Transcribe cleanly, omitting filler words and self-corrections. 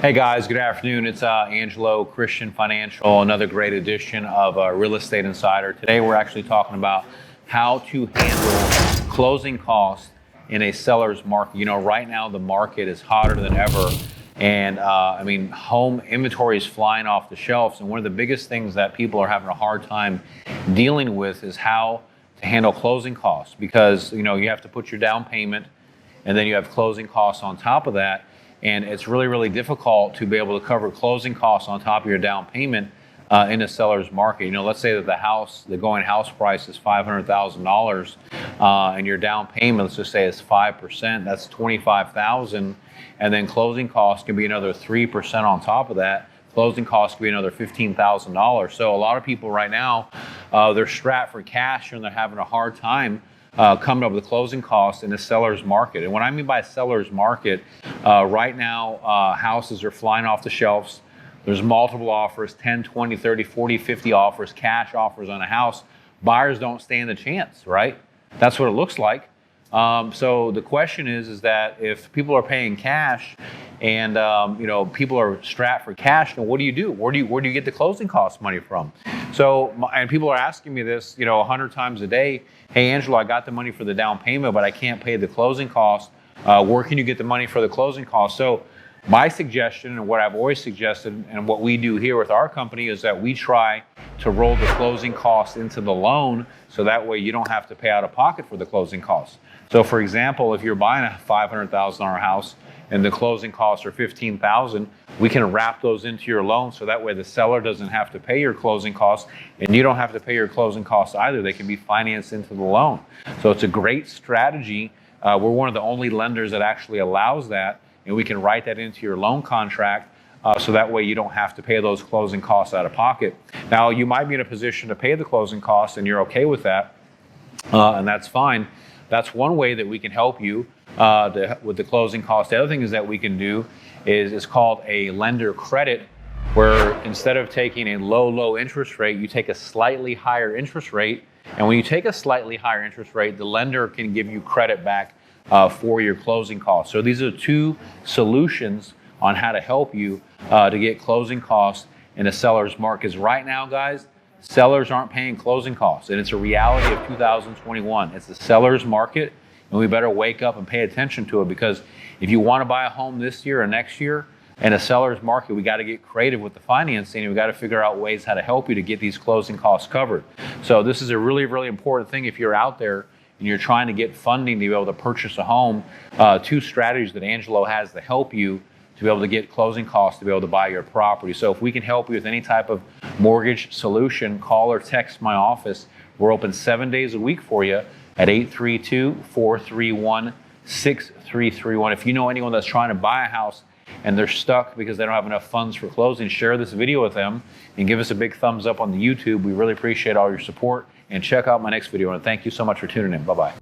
Hey guys, good afternoon. It's Angelo Christian Financial, another great edition of Real Estate Insider. Today we're actually talking about how to handle closing costs in a seller's market. You know, right now the market is hotter than ever, and I mean, home inventory is flying off the shelves. And one of the biggest things that people are having a hard time dealing with is how to handle closing costs, because you know you have to put your down payment, and then you have closing costs on top of that. And it's really difficult to be able to cover closing costs on top of your down payment in a seller's market. You know, let's say that the going house price is $500,000, and your down payment, let's just say, is 5%. That's $25,000, and then closing costs can be another 3% on top of that. Closing costs can be another $15,000. So a lot of people right now, they're strapped for cash and they're having a hard time coming up with closing costs in the seller's market. And what I mean by seller's market, right now, houses are flying off the shelves. There's multiple offers, 10, 20, 30, 40, 50 offers, cash offers on a house. Buyers don't stand a chance, right? That's what it looks like. So the question is that if people are paying cash and you know, people are strapped for cash, then what do you do? Where do you get the closing cost money from? So, and people are asking me this, you know, 100 times a day. Hey, Angelo, I got the money for the down payment, but I can't pay the closing cost. Where can you get the money for the closing cost? So my suggestion, and what I've always suggested, and what we do here with our company, is that we try to roll the closing costs into the loan, so that way you don't have to pay out of pocket for the closing costs. So for example, if you're buying a $500,000 house and the closing costs are $15,000, we can wrap those into your loan, so that way the seller doesn't have to pay your closing costs and you don't have to pay your closing costs either. They can be financed into the loan. So it's a great strategy. We're one of the only lenders that actually allows that, and we can write that into your loan contract, so that way you don't have to pay those closing costs out of pocket. Now, you might be in a position to pay the closing costs and you're okay with that, and that's fine. That's one way that we can help you with the closing costs. The other thing is that we can do is called a lender credit, where instead of taking a low interest rate, you take a slightly higher interest rate. And when you take a slightly higher interest rate, the lender can give you credit back for your closing costs. So these are two solutions on how to help you to get closing costs in a seller's market. Right now, guys, sellers aren't paying closing costs, and it's a reality of 2021. It's the seller's market, and we better wake up and pay attention to it, because if you want to buy a home this year or next year in a seller's market, we got to get creative with the financing, and we got to figure out ways how to help you to get these closing costs covered. So this is a really important thing if you're out there and you're trying to get funding to be able to purchase a home. Two strategies that Angelo has to help you to be able to get closing costs to be able to buy your property. So if we can help you with any type of mortgage solution, call or text my office. We're open 7 days a week for you at 832-431-6331. If you know anyone that's trying to buy a house and they're stuck because they don't have enough funds for closing, share this video with them and give us a big thumbs up on the YouTube. We really appreciate all your support, and check out my next video. And thank you so much for tuning in. Bye-bye.